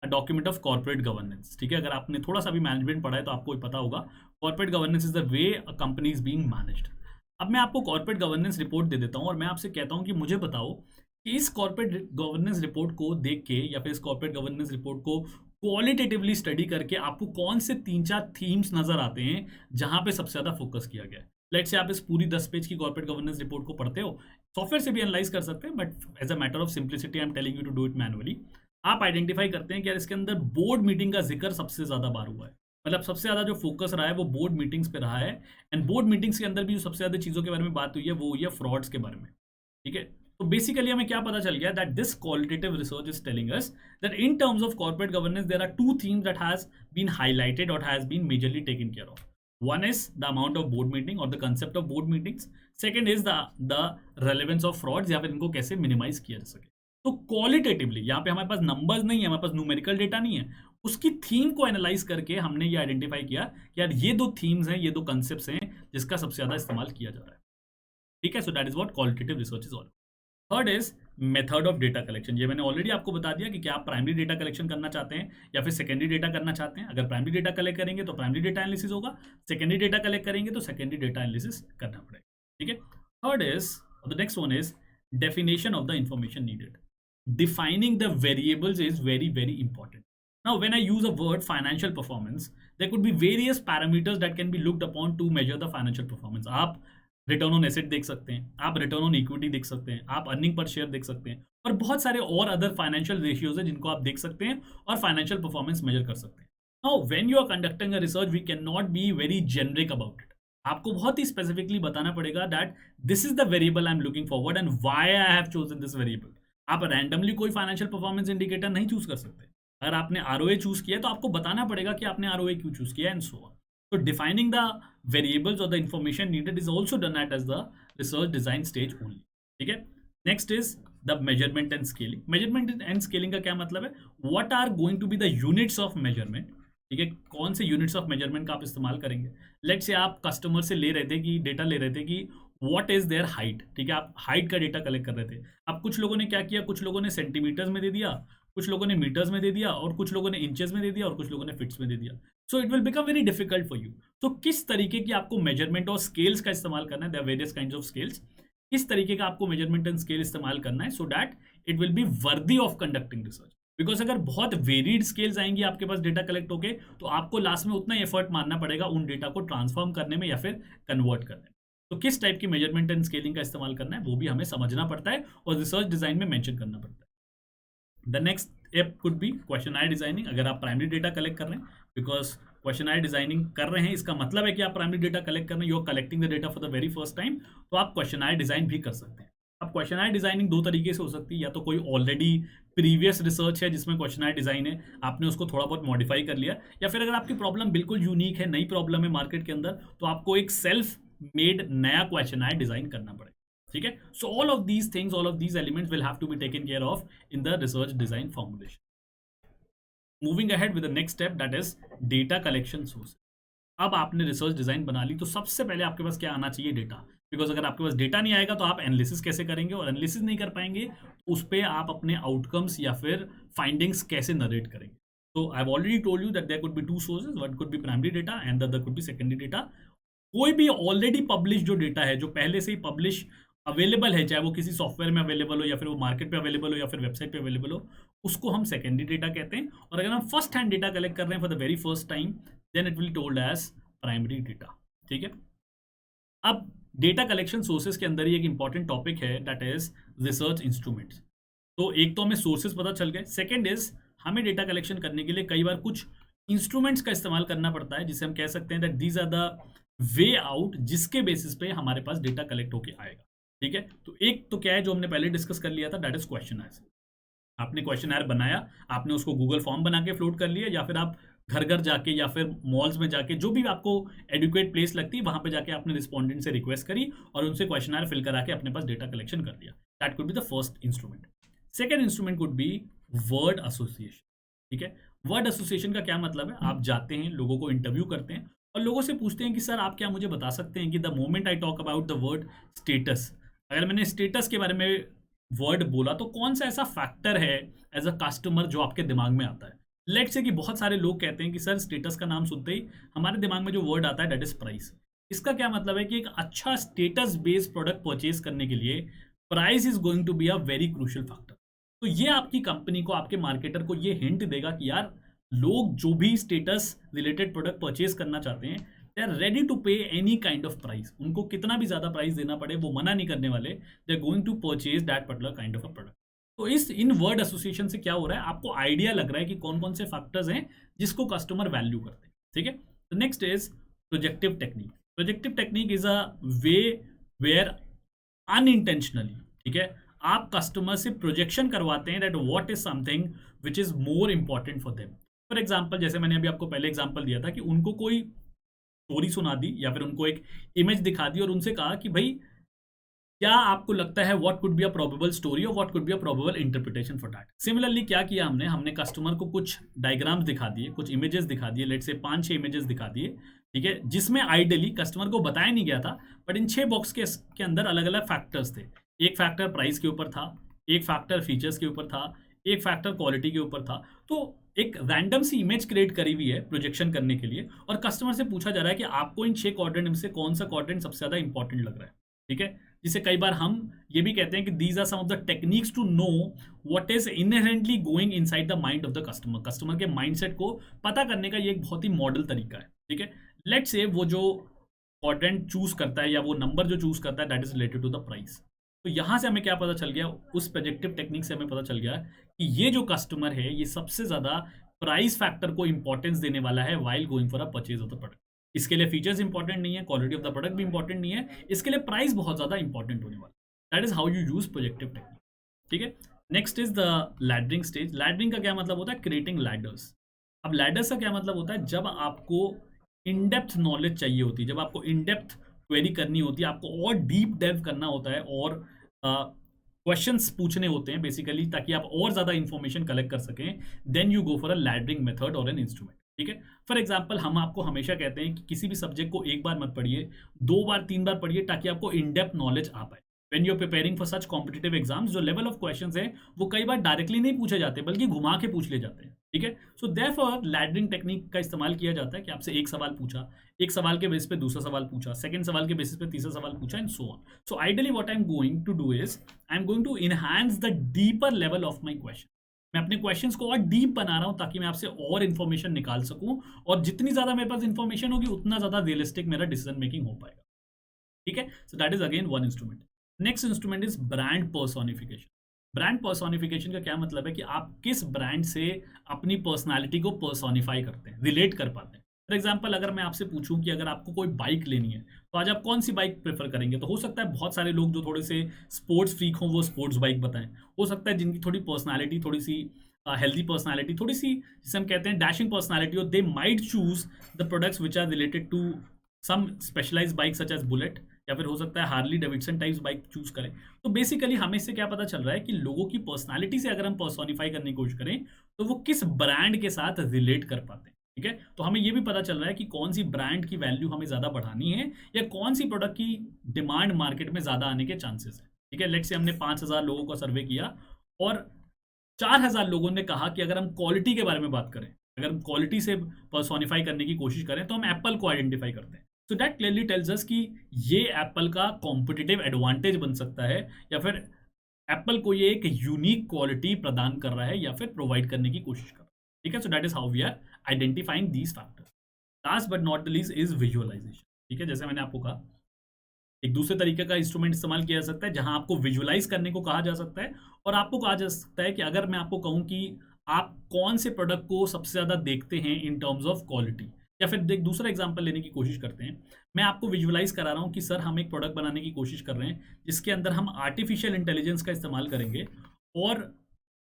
a document of corporate governance, ठीक है। अगर आपने थोड़ा सा भी मैनेजमेंट पढ़ा है तो आपको पता होगा corporate governance is the way a company is being managed. अब मैं आपको कॉर्पोरेट गवर्नेंस रिपोर्ट दे देता हूं और मैं आपसे कहता हूं कि मुझे बताओ कि इस कॉर्पोरेट गवर्नेंस रिपोर्ट को देख के या फिर इस कॉर्पोरेट गवर्नेंस रिपोर्ट को क्वालिटेटिवली स्टडी करके आपको कौन से 3-4 थीम्स नजर आते हैं जहां पे सबसे ज्यादा फोकस किया गया है। लेट से आप इस पूरी 10 पेज की कॉर्पोरेट गवर्नेंस रिपोर्ट को पढ़ते हो, सॉफ्टवेयर से भी एनालाइज कर सकते हैं, but as a matter of simplicity I am telling you to do it manually. आप आइडेंटिफाई करते हैं कि यार इसके अंदर बोर्ड मीटिंग का जिक्र सबसे ज्यादा बार हुआ है, मतलब सबसे ज्यादा जो फोकस रहा है वो बोर्ड मीटिंग्स पे रहा है। एंड बोर्ड मीटिंग्स के अंदर भी जो सबसे ज्यादा चीजों के बारे में बात हुई है वो हुई है फ्रॉड्स के बारे में, ठीक है। तो बेसिकली हमें क्या पता चल गया, that this qualitative research is telling us that in terms of corporate governance there are two themes that has been highlighted और has been majorly taken care of. One is the amount of board meeting or the concept of board meetings. Second is the relevance of frauds, या फिर इनको कैसे मिनिमाइज किया जा सके। तो क्वालिटेटिवली यहाँ पे हमारे पास नंबर्स नहीं है, हमारे पास न्यूमेरिकल डेटा नहीं है, उसकी थीम को एनालाइज करके हमने ये आइडेंटिफाई किया कि यार ये दो थीम्स हैं, ये दो कंसेप्ट्स हैं जिसका सबसे ज्यादा इस्तेमाल किया जा रहा है, ठीक है। So that is what qualitative research is all. Third is method of data collection. ये मैंने ऑलरेडी आपको बता दिया कि क्या आप प्राइमरी डेटा कलेक्शन करना चाहते हैं या फिर सेकेंडरी डेटा करना चाहते हैं। अगर प्राइमरी डेटा कलेक्ट करेंगे तो प्राइमरी डेटा एनालिसिस होगा, सेकेंडरी डेटा कलेक्ट करेंगे तो सेकेंडरी डेटा एनालिसिस करना पड़ेगा, ठीक है। Third is, the next one is definition of the information needed. Defining the variables is very, very important. Now, when I use a word financial performance, there could be various parameters that can be looked upon to measure the financial performance. आप रिटर्न ऑन एसेट देख सकते हैं, आप रिटर्न ऑन इक्विटी देख सकते हैं, आप अर्निंग पर शेयर देख सकते हैं, और बहुत सारे और अदर फाइनेंशियल रेशियोज है जिनको आप देख सकते हैं और फाइनेंशियल परफॉर्मेंस मेजर कर सकते हैं। Now when you are conducting a research, we can not be very generic about it. आपको बहुत ही स्पेसिफिकली बताना पड़ेगा that this is the variable I am looking forward and why I have chosen this variable. आप रैंडमली कोई फाइनेंशियल परफॉर्मेंस इंडिकेटर नहीं चूज कर सकते। अगर आपने आरओए चूज किया है तो आपको बताना पड़ेगा कि आपने आरओए क्यों चूज किया, and so on. So defining the variables or the information needed is also done at as the research design stage only, ठीक है। Next is the measurement and scaling. Measurement and scaling का क्या मतलब है, what are going to be the units of measurement, ठीक है। कौन से यूनिट्स ऑफ मेजरमेंट का आप इस्तेमाल करेंगे। लेट्स से आप कस्टमर से ले रहे थे कि डेटा ले रहे थे कि व्हाट इज देयर हाइट, ठीक है। आप हाइट का डेटा कलेक्ट कर रहे थे। अब कुछ लोगों ने क्या किया, कुछ लोगों ने सेंटीमीटर्स में दे दिया, कुछ लोगों ने मीटर्स में दे दिया, और कुछ लोगों ने इंचेस में दे दिया, और कुछ लोगों ने फिट्स में दे दिया। So it will become very difficult for you. तो किस तरीके की आपको मेजरमेंट और स्केल्स का इस्तेमाल करना है, there various kinds of scales, किस तरीके का आपको मेजरमेंट एंड स्केल इस्तेमाल करना है so that it will be worthy of conducting research. Because अगर बहुत वेरिड स्केल्स आएंगी आपके पास डेटा कलेक्ट होके, तो आपको लास्ट में उतना एफर्ट मारना पड़ेगा उन डेटा को ट्रांसफॉर्म करने में या फिर कन्वर्ट करने में। तो किस टाइप की मेजरमेंट एंड स्केलिंग का इस्तेमाल करना है वो भी हमें समझना पड़ता है और रिसर्च डिजाइन में मेंशन करना पड़ता है। The next step could be questionnaire designing. अगर आप प्राइमरी डेटा कलेक्ट कर रहे हैं, बिकॉज क्वेश्चनरी डिजाइनिंग कर रहे हैं इसका मतलब है कि आप प्राइमरी डेटा कलेक्ट कर रहे हैं, you are collecting the data for the very first time, तो आप क्वेश्चनरी डिजाइन भी कर सकते हैं। अब क्वेश्चनरी डिजाइनिंग दो तरीके से हो सकती है, या तो कोई ऑलरेडी प्रीवियस रिसर्च है जिसमें क्वेश्चनरी डिजाइन है, आपने उसको थोड़ा बहुत मॉडिफाई कर लिया, या फिर अगर आपकी प्रॉब्लम बिल्कुल यूनिक है, नई प्रॉब्लम है मार्केट के अंदर, तो आपको एक सेल्फ मेड नया क्वेश्चनरी डिजाइन करना पड़ेगा। ठीक है. So all of these things, all of these elements will have to be taken care of in the research design formulation. Moving ahead with the next step, that is data collection source. अब आपने रिसर्च डिजाइन बना ली तो सबसे पहले आपके पास क्या आना चाहिए? डेटा. बिकॉज अगर आपके पास डेटा नहीं आएगा तो आप एनालिसिस कैसे करेंगे, और एनालिसिस नहीं कर पाएंगे तो उस पर आप अपने आउटकम्स या फिर फाइंडिंग्स कैसे नरेट करेंगे. तो I have already told you that there could be two sources, one could be primary data and the other could be secondary data. कोई भी ऑलरेडी पब्लिश जो डेटा है, जो पहले से ही पब्लिश अवेलेबल है, चाहे वो किसी सॉफ्टवेयर में अवेलेबल हो या फिर वो मार्केट पे अवेलेबल हो या फिर वेबसाइट पे अवेलेबल हो, उसको हम सेकेंडरी डेटा कहते हैं. और अगर हम फर्स्ट हैंड डेटा कलेक्ट कर रहे हैं for the very first time, then it will told as primary data. ठीक है. अब डेटा कलेक्शन सोर्सेज के अंदर ही एक इंपॉर्टेंट टॉपिक है, दैट इज रिसर्च इंस्ट्रूमेंट्स. तो एक तो हमें सोर्सेज पता चल गए. सेकेंड इज हमें डेटा कलेक्शन करने के लिए कई बार कुछ इंस्ट्रूमेंट्स का इस्तेमाल करना पड़ता है, जिसे हम कह सकते हैं that these are the way out, जिसके बेसिस पे हमारे पास डेटा कलेक्ट होके आएगा. ठीक है. तो एक तो क्या है जो हमने पहले डिस्कस कर लिया था, दैट इज क्वेश्चन. आपने क्वेश्चन बनाया, आपने उसको गूगल फॉर्म बना के फ्लोट कर लिया, या फिर आप घर घर जाके या फिर मॉल्स में जाके, जो भी आपको एडुकेट प्लेस लगती है, वहां पे जाके आपने रिस्पॉन्डेंट से रिक्वेस्ट करी और उनसे क्वेश्चन फिल करा के अपने पास डेटा कलेक्शन कर लिया. That could be the first instrument. Second instrument could be word association. ठीक है. वर्ड एसोसिएशन का क्या मतलब है? आप जाते हैं, लोगों को इंटरव्यू करते हैं और लोगों से पूछते हैं कि सर आप क्या मुझे बता सकते हैं कि the moment I talk about the word status, अगर मैंने स्टेटस के बारे में वर्ड बोला तो कौन सा ऐसा फैक्टर है एज अ कस्टमर जो आपके दिमाग में आता है. लेट्स से कि बहुत सारे लोग कहते हैं कि सर स्टेटस का नाम सुनते ही हमारे दिमाग में जो वर्ड आता है दैट इज प्राइस. इसका क्या मतलब है कि एक अच्छा स्टेटस बेस्ड प्रोडक्ट परचेज करने के लिए price is going to be a very crucial factor. तो ये आपकी कंपनी को, आपके मार्केटर को ये हिंट देगा कि यार लोग जो भी स्टेटस रिलेटेड प्रोडक्ट परचेज करना चाहते हैं, दे आर रेडी टू पे एनी काइंड ऑफ प्राइस. उनको कितना भी ज्यादा प्राइस देना पड़े वो मना नहीं करने वाले. They are going to purchase that particular kind of a product. तो इस इन वर्ड एसोसिएशन से क्या हो रहा है, आपको आइडिया लग रहा है कि कौन कौन से फैक्टर्स हैं जिसको कस्टमर वैल्यू करते हैं. ठीक है. तो next is projective technique. Projective technique is a way where unintentionally, ठीक है, आप कस्टमर से प्रोजेक्शन करवाते हैं that what is something which is more important for them. For example, जैसे मैंने अभी आपको पहले एग्जाम्पल दिया था कि उनको कोई स्टोरी सुना दी या फिर उनको एक इमेज दिखा दी और उनसे कहा कि भाई क्या आपको लगता है what could be a probable story और what could be a probable interpretation for that. Similarly क्या किया हमने, हमने कस्टमर को कुछ डायग्राम्स दिखा दिए, कुछ इमेजेस दिखा दिए, लेट से 5-6 इमेजेस दिखा दिए. ठीक है. जिसमें आइडियली कस्टमर को बताया नहीं गया था, बट इन 6 बॉक्स के अंदर अलग अलग फैक्टर्स थे. एक फैक्टर प्राइस के ऊपर था, एक फैक्टर फीचर्स के ऊपर था, एक फैक्टर क्वालिटी के ऊपर था. तो एक रैंडम सी इमेज क्रिएट करी हुई है प्रोजेक्शन करने के लिए, और कस्टमर से पूछा जा रहा है कि आपको इन 6 क्वाड्रेंट में से कौन सा क्वाड्रेंट सबसे ज्यादा इंपॉर्टेंट लग रहा है. ठीक है. जिसे कई बार हम ये भी कहते हैं कि these are some of the techniques to know what is inherently going inside the mind of the customer. Customer के माइंडसेट को पता करने का ये एक बहुत ही मॉडल तरीका है. ठीक है. लेट्स से वो जो क्वाड्रेंट चूज करता है या वो नंबर जो चूज करता है that is related to the price. तो यहां से हमें क्या पता चल गया, उस प्रोजेक्टिव टेक्निक से हमें पता चल गया कि ये जो कस्टमर है ये सबसे ज्यादा प्राइस फैक्टर को इंपॉर्टेंस देने वाला है while going for a purchase of the product. इसके लिए फीचर्स इंपॉर्टेंट नहीं है, क्वालिटी ऑफ द प्रोडक्ट भी इंपॉर्टेंट नहीं है, इसके लिए प्राइस बहुत ज्यादा इंपॉर्टेंट होने वाला. That is how you use projective technique. ठीक है. Next is the लैडरिंग stage. लैडरिंग का क्या मतलब होता है? Creating ladders. अब लैडर्स का क्या मतलब होता है? जब आपको इन डेप्थ नॉलेज चाहिए होती है, जब आपको इन डेप्थ क्वेरी करनी होती है, आपको और डीप डेप्थ करना होता है और क्वेश्चंस पूछने होते हैं बेसिकली, ताकि आप और ज्यादा इंफॉर्मेशन कलेक्ट कर सकें, then you go for a laddering method और एन इंस्ट्रूमेंट. ठीक है. फॉर एग्जाम्पल, हम आपको हमेशा कहते हैं कि किसी भी सब्जेक्ट को एक बार मत पढ़िए, 2 बार 3 बार पढ़िए, ताकि आपको इन डेप्थ नॉलेज आ पाए. When you are preparing for such competitive exams, जो लेवल ऑफ क्वेश्चंस है वो कई बार डायरेक्टली नहीं पूछे जाते बल्कि घुमा के पूछ ले जाते हैं. ठीक है. सो देयरफॉर लैडरिंग टेक्निक का इस्तेमाल किया जाता है कि आपसे एक सवाल पूछा, एक सवाल के बेसिस पे दूसरा सवाल पूछा, सेकंड सवाल के बेसिस पे तीसरा सवाल पूछा, and so on. So ideally what I am going to do is I am going to enhance the deeper level of my question. मैं अपने क्वेश्चंस को और डीप बना रहा हूं ताकि मैं आपसे और इन्फॉर्मेशन निकाल सकूं, और जितनी ज्यादा मेरे पास इन्फॉर्मेशन होगी उतना ज्यादा रियलिस्टिक मेरा डिसीजन मेकिंग हो पाएगा. ठीक है. So that is again one instrument. Next instrument is brand personification. Brand personification का क्या मतलब है कि आप किस ब्रांड से अपनी पर्सनालिटी को पर्सोनिफाई करते हैं, रिलेट कर पाते हैं. फॉर एग्जाम्पल, अगर मैं आपसे पूछूं कि अगर आपको कोई बाइक लेनी है तो आज आप कौन सी बाइक प्रेफर करेंगे, तो हो सकता है बहुत सारे लोग जो थोड़े से स्पोर्ट्स फ्रीक हों वो स्पोर्ट्स बाइक बताएं. हो सकता है जिनकी थोड़ी पर्सनालिटी, थोड़ी सी हेल्दी पर्सनालिटी, थोड़ी सी जिसे हम कहते हैं डैशिंग पर्सनालिटी हो, they might choose the products which are related to some specialised bike such as Bullet या फिर हो सकता है Harley Davidson types bike choose करें। तो बेसिकली हमें इससे क्या पता चल रहा है कि लोगों की पर्सनालिटी से अगर हम पर्सोनिफाई करने की कोशिश करें तो वो किस ब्रांड के साथ रिलेट कर पाते हैं। ठीक है, तो हमें ये भी पता चल रहा है कि कौन सी ब्रांड की वैल्यू हमें ज़्यादा बढ़ानी है या कौन सी प्रोडक्ट की डिमांड मार्केट में ज़्यादा आने के चांसेस है। ठीक है, लेट्स से हमने 5,000 लोगों का सर्वे किया और 4,000 लोगों ने कहा कि अगर हम क्वालिटी के बारे में बात करें, अगर हम क्वालिटी से पर्सोनिफाई करने की कोशिश करें तो हम एप्पल को आइडेंटिफाई करते हैं। So that clearly tells us कि ये एप्पल का कॉम्पिटिटिव एडवांटेज बन सकता है या फिर एप्पल को ये एक यूनिक क्वालिटी प्रदान कर रहा है या फिर प्रोवाइड करने की कोशिश कर रहा है। ठीक है, so that is how we are identifying these factors. Last but not the least is visualisation. ठीक है, जैसे मैंने आपको कहा एक दूसरे तरीके का इंस्ट्रूमेंट इस्तेमाल किया जा सकता है जहां आपको विजुअलाइज करने को कहा जा सकता है और आपको कहा जा सकता है कि अगर मैं आपको कहूं कि आप कौन से प्रोडक्ट को सबसे ज़्यादा देखते हैं इन टर्म्स ऑफ क्वालिटी, या फिर एक दूसरा एग्जांपल लेने की कोशिश करते हैं। मैं आपको विजुअलाइज करा रहा हूं कि सर हम एक प्रोडक्ट बनाने की कोशिश कर रहे हैं जिसके अंदर हम आर्टिफिशियल इंटेलिजेंस का इस्तेमाल करेंगे और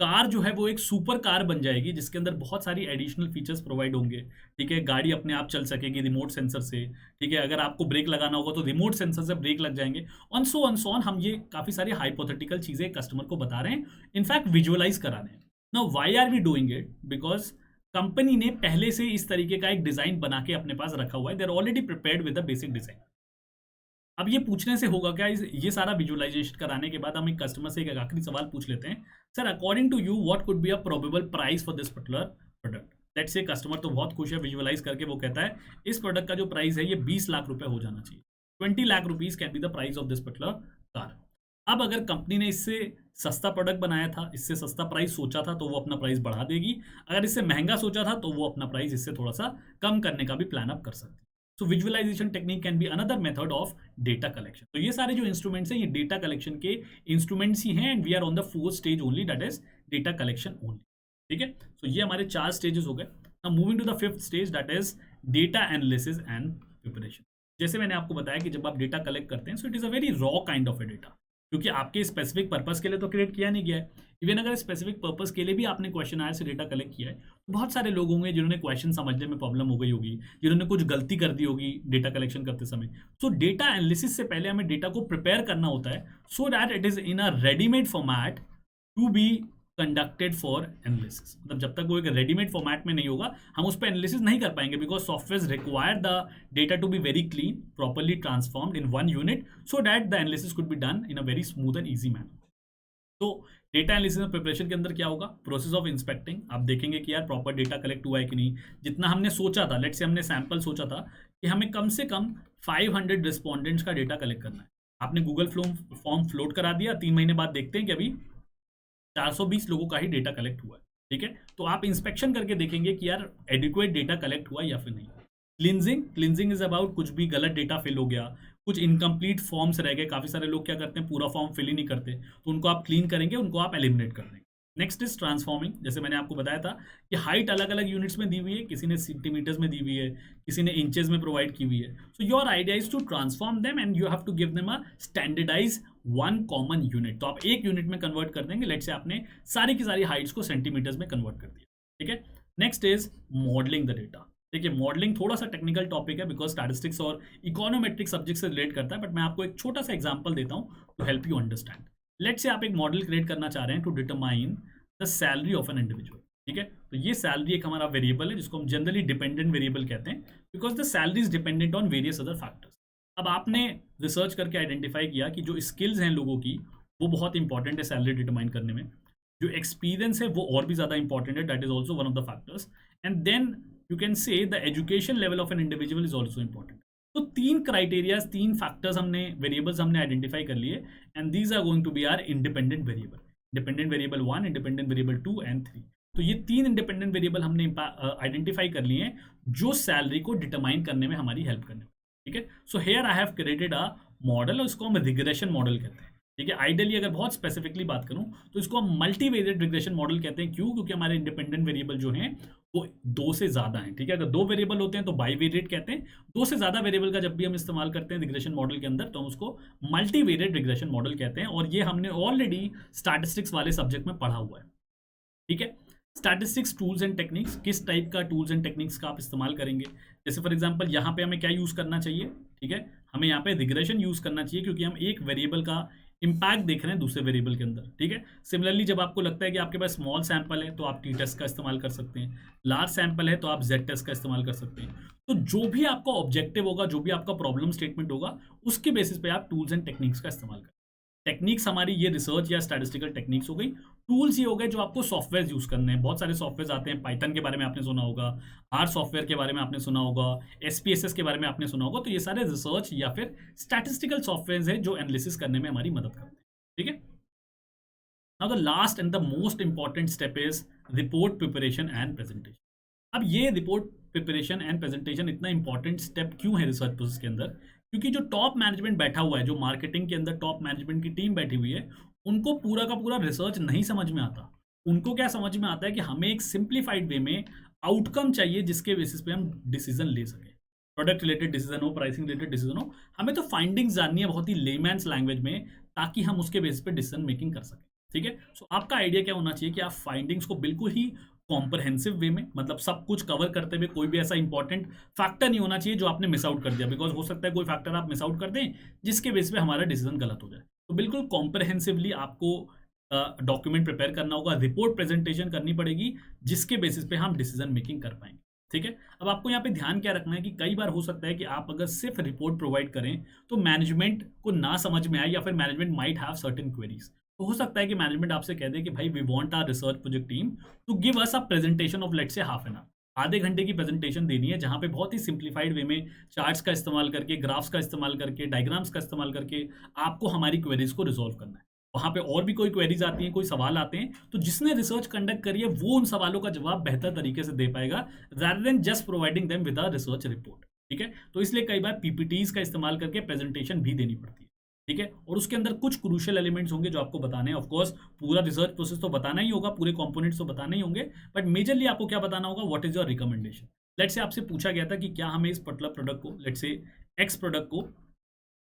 कार जो है वो एक सुपर कार बन जाएगी जिसके अंदर बहुत सारी एडिशनल फीचर्स प्रोवाइड होंगे। ठीक है, गाड़ी अपने आप चल सकेगी रिमोट सेंसर से। ठीक है, अगर आपको ब्रेक लगाना होगा तो रिमोट सेंसर से ब्रेक लग जाएंगे। ऑन सो ऑन हम ये काफ़ी सारी हाइपोथेटिकल चीज़ें कस्टमर को बता रहे हैं, इनफैक्ट विजुअलाइज करा रहे हैं। Now why are we doing it? Because company ने पहले से इस तरीके का एक डिज़ाइन बना के अपने पास रखा हुआ है। They are already prepared with the basic design. अब ये पूछने से होगा क्या, ये सारा विजुअलाइजेशन कराने के बाद हम एक कस्टमर से एक आखिरी सवाल पूछ लेते हैं, sir according to you what could be a probable price for this particular product. Let's say customer तो बहुत खुश है विजुअलाइज करके, वो कहता है इस प्रोडक्ट का जो प्राइस है ये 20 लाख रुपए हो जाना चाहिए। 20 lakh rupees can be the price of this particular car. अब अगर कंपनी ने इससे सस्ता प्रोडक्ट बनाया था, इससे सस्ता प्राइस सोचा था, तो वो अपना प्राइस बढ़ा देगी। अगर इससे महंगा सोचा था तो वो अपना प्राइस इससे थोड़ा सा कम करने का भी प्लान अप कर सकती है। So visualisation technique can be another method of data collection. तो ये सारे जो इंस्ट्रूमेंट्स हैं ये डेटा कलेक्शन के इंस्ट्रूमेंट्स ही हैं and we are on the fourth stage only, that is data collection only. ठीक है, सो ये हमारे 4 स्टेजेस हो गए। Now moving to the 5th stage, that is data analysis and preparation. जैसे मैंने आपको बताया कि जब आप डेटा कलेक्ट करते हैं so it is a very raw kind of A data, क्योंकि आपके स्पेसिफिक पर्पस के लिए तो क्रिएट किया नहीं गया है। इवन अगर स्पेसिफिक पर्पस के लिए भी आपने क्वेश्चन आया से डेटा कलेक्ट किया है, तो बहुत सारे लोग होंगे जिन्होंने क्वेश्चन समझने में प्रॉब्लम हो गई होगी, जिन्होंने कुछ गलती कर दी होगी डेटा कलेक्शन करते समय। सो डेटा एनालिसिस से पहले हमें डेटा को प्रिपेयर करना होता है so that it is in a readymade format to be conducted for analysis. मतलब जब तक वो एक रेडीमेड फॉर्मेट में नहीं होगा हम उस पर एनालिसिस नहीं कर पाएंगे, because software require the data to be very clean, properly transformed in one unit so that the analysis could be done in a very smooth and easy manner. तो डेटा एनालिसिस और प्रिपरेशन के अंदर क्या होगा, प्रोसेस ऑफ इंस्पेक्टिंग। आप देखेंगे कि यार प्रॉपर डेटा कलेक्ट हुआ है कि नहीं, जितना हमने सोचा था। लेट्स से हमने सैंपल सोचा था कि हमें कम से कम 500 रिस्पॉन्डेंट्स का डेटा कलेक्ट करना है। आपने गूगल फॉर्म फ्लोट करा दिया, 3 महीने बाद देखते हैं कि अभी 420 लोगों का ही डेटा कलेक्ट हुआ है। ठीक है, तो आप इंस्पेक्शन करके देखेंगे कि यार एडिक्वेट डेटा कलेक्ट हुआ या फिर नहीं। क्लिनजिंग इज अबाउट कुछ भी गलत डेटा फिल हो गया, कुछ इनकम्प्लीट फॉर्म्स रह गए। काफ़ी सारे लोग क्या करते हैं पूरा फॉर्म फिल ही नहीं करते, तो उनको आप क्लीन करेंगे, उनको आप एलिमिनेट कर देंगे। Next is transforming. जैसे मैंने आपको बताया था कि हाइट अलग अलग यूनिट्स में दी हुई है, किसी ने सेंटीमीटर्स में दी हुई है, किसी ने इंचेस में प्रोवाइड की हुई है। So your idea is to transform them and you have to give them a standardise one common unit. तो आप एक यूनिट में कन्वर्ट कर देंगे। लेट से आपने सारी की सारी हाइट्स को सेंटीमीटर्स में कन्वर्ट कर दिया। ठीक है, next is modelling the data. देखिए मॉडलिंग थोड़ा सा टेक्निकल टॉपिक है बिकॉज स्टैटिस्टिक्स और इकोनोमेट्रिक सब्जेक्ट से रिलेट करता है, बट मैं आपको एक छोटा सा एग्जांपल देता हूं to help you understand. Let's say आप एक मॉडल क्रिएट करना चाह रहे हैं to determine the salary of an individual. ठीक है, तो ये सैलरी एक हमारा वेरिएबल है जिसको हम जनरली डिपेंडेंट वेरिएबल कहते हैं, because the salary is dependent on various other factors. अब आपने रिसर्च करके आइडेंटिफाई किया कि जो स्किल्स हैं लोगों की वो बहुत इंपॉर्टेंट है सैलरी डिटरमाइन करने में, जो एक्सपीरियंस है वो और भी ज़्यादा इंपॉर्टेंट है, that is also one of the factors, and then you can say the education level of an individual is also important. तो 3 क्राइटेरिया, 3 फैक्टर्स हमने, वेरिएबल्स हमने आइडेंटिफाई कर लिए and these are going to be our independent variable. Dependent variable 1, independent variable 2 and 3। तो ये 3 इंडिपेंडेंट वेरिएबल हमने आइडेंटिफाई कर लिए हैं जो सैलरी को डिटरमाइन करने में हमारी हेल्प करने में। ठीक है, so here I have created a model और इसको हम रिग्रेशन मॉडल कहते हैं। ठीक है, आइडियली अगर बहुत स्पेसिफिकली बात करूं तो इसको हम मल्टीवेरिएट रिग्रेशन मॉडल कहते हैं। क्यों? क्योंकि हमारे इंडिपेंडेंट वेरिएबल जो हैं वो 2 से ज़्यादा हैं। ठीक है, अगर 2 वेरिएबल होते हैं तो बाईवेरिएट कहते हैं। 2 से ज़्यादा वेरिएबल का जब भी हम इस्तेमाल करते हैं रिग्रेशन मॉडल के अंदर तो हम उसको मल्टीवेरिएट रिग्रेशन मॉडल कहते हैं, और ये हमने ऑलरेडी स्टैटिस्टिक्स वाले सब्जेक्ट में पढ़ा हुआ है। ठीक है, स्टैटिस्टिक्स टूल्स एंड टेक्निक्स, किस टाइप का टूल्स एंड टेक्निक्स का आप इस्तेमाल करेंगे। जैसे फॉर एग्जांपल यहाँ पे हमें क्या यूज़ करना चाहिए। ठीक है, हमें यहाँ पे रिग्रेशन यूज करना चाहिए क्योंकि हम एक वेरिएबल का इम्पैक्ट देख रहे हैं दूसरे वेरिएबल के अंदर, ठीक है। सिमिलरली जब आपको लगता है कि आपके पास स्मॉल सैंपल है तो आप टी टेस्ट का इस्तेमाल कर सकते हैं, लार्ज सैंपल है तो आप जेड टेस्ट का इस्तेमाल कर सकते हैं। तो जो भी आपका ऑब्जेक्टिव होगा, जो भी आपका प्रॉब्लम स्टेटमेंट होगा, उसके बेसिस पे आप टूल्स एंड टेक्निक्स का इस्तेमाल करें। टेक्निक्स हमारी ये रिसर्च या स्टैटिस्टिकल टेक्निक्स हो गई। टूल्स ये हो गए जो आपको सॉफ्टवेयर यूज करने हैं। बहुत सारे सॉफ्टवेयर आते हैं, पाइथन के बारे में आपने सुना होगा, आर सॉफ्टवेयर के बारे में आपने सुना होगा, एसपीएसएस के बारे में आपने सुना होगा। तो ये सारे रिसर्च या फिर स्टैटिस्टिकल सॉफ्टवेयर हैं जो एनालिसिस करने में हमारी मदद करते हैं, ठीक है। Now the last and the most important step is report preparation and presentation. अब ये रिपोर्ट प्रिपरेशन एंड प्रेजेंटेशन इतना इंपॉर्टेंट स्टेप क्यों है रिसर्च प्रोसेस के अंदर? क्योंकि जो टॉप मैनेजमेंट बैठा हुआ है, जो मार्केटिंग के अंदर टॉप मैनेजमेंट की टीम बैठी हुई है, उनको पूरा का पूरा रिसर्च नहीं समझ में आता। उनको क्या समझ में आता है कि हमें एक सिंप्लीफाइड वे में आउटकम चाहिए जिसके बेसिस पे हम डिसीजन ले सकें। प्रोडक्ट रिलेटेड डिसीजन हो, प्राइसिंग रिलेटेड डिसीजन हो, हमें तो फाइंडिंग्स जाननी है बहुत ही लेमैन्स लैंग्वेज में, ताकि हम उसके बेसिस पे डिसीजन मेकिंग कर सकें, ठीक है। सो आपका आइडिया क्या होना चाहिए कि आप फाइंडिंग्स को बिल्कुल ही कॉम्प्रहेंसिव वे में, मतलब सब कुछ कवर करते हुए, कोई भी ऐसा इंपॉर्टेंट फैक्टर नहीं होना चाहिए जो आपने मिस आउट कर दिया, बिकॉज हो सकता है कोई फैक्टर आप मिस आउट कर दें जिसके बेस पे हमारा डिसीजन गलत हो जाए। तो बिल्कुल कॉम्प्रहेंसिवली आपको डॉक्यूमेंट प्रिपेयर करना होगा, रिपोर्ट प्रेजेंटेशन करनी पड़ेगी जिसके बेसिस पे हम डिसीजन मेकिंग कर पाएंगे, ठीक है। अब आपको यहाँ पे ध्यान क्या रखना है कि कई बार हो सकता है कि आप अगर सिर्फ रिपोर्ट प्रोवाइड करें तो मैनेजमेंट को ना समझ में आए, या फिर management might have certain queries. तो हो सकता है कि मैनेजमेंट आपसे कह दे कि भाई we want our research project team to give us a presentation of let's say half an hour, आधे घंटे की प्रेजेंटेशन देनी है जहां पे बहुत ही सिंप्लीफाइड वे में चार्ट्स का इस्तेमाल करके, ग्राफ्स का इस्तेमाल करके, डायग्राम्स का इस्तेमाल करके आपको हमारी क्वेरीज को रिजॉल्व करना है। वहाँ पे और भी कोई क्वेरीज आती हैं, कोई सवाल आते हैं, तो जिसने रिसर्च कंडक्ट करी है वो उन सवालों का जवाब बेहतर तरीके से दे पाएगा, rather then just providing them with a research report, ठीक है। तो इसलिए कई बार पीपीटीज का इस्तेमाल करके प्रेजेंटेशन भी देनी पड़ती है, ठीक है। और उसके अंदर कुछ क्रूशियल एलिमेंट्स होंगे जो आपको बताने हैं। ऑफकोर्स पूरा रिसर्च प्रोसेस तो बताना ही होगा, पूरे कंपोनेंट्स तो बताने ही होंगे, बट मेजरली आपको क्या बताना होगा, what is your recommendation. Let say आपसे पूछा गया था कि क्या हमें इस पर्टिकुलर प्रोडक्ट को, लेट से एक्स प्रोडक्ट को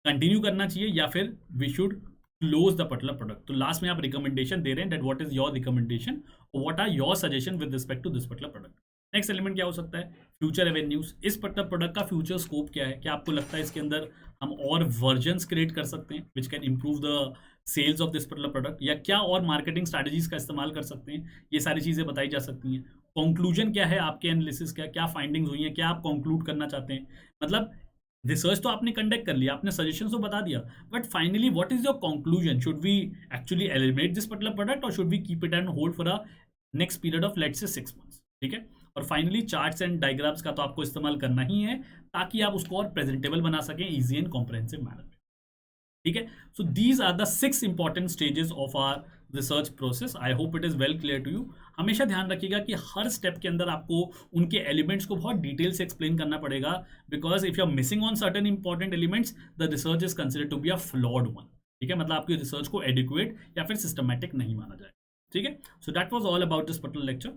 कंटिन्यू करना चाहिए या फिर we should close the particular product. तो लास्ट में आप रिकमेंडेशन दे रहे हैं, that what is your recommendation, what are your suggestion with respect to this particular product. Next element क्या हो सकता है, फ्यूचर रेवेन्यूज। इस पर्टिकुलर प्रोडक्ट का फ्यूचर स्कोप क्या है, क्या आपको लगता है इसके अंदर हम और वर्जन्स क्रिएट कर सकते हैं which can improve the sales of this particular product, या क्या और मार्केटिंग स्ट्रैटेजीज का इस्तेमाल कर सकते हैं, ये सारी चीज़ें बताई जा सकती हैं। कंक्लूजन क्या है आपके एनालिसिस का, क्या फाइंडिंग्स हुई हैं, क्या आप कंक्लूड करना चाहते हैं। मतलब रिसर्च तो आपने कंडक्ट कर लिया, आपने सजेशन तो बता दिया, but finally what is your conclusion, should we actually eliminate this particular product और should we keep it and hold for a next period of let's say 6 months, ठीक है। और फाइनली चार्ट्स एंड डायग्राम्स का तो आपको इस्तेमाल करना ही है ताकि आप उसको और प्रेजेंटेबल बना सकें इजी एंड कॉम्प्रहेंसिव मैनर में, ठीक है। So these are the 6 important stages of our research process. I hope it is well clear to you. हमेशा ध्यान रखिएगा कि हर स्टेप के अंदर आपको उनके एलिमेंट्स को बहुत डिटेल से एक्सप्लेन करना पड़ेगा, because if you are missing on certain important elements the research is considered to be a flawed one, ठीक है। मतलब आपकी रिसर्च को एडिक्वेट या फिर सिस्टमैटिक नहीं माना जाए, ठीक है। So that was all about this particular lecture.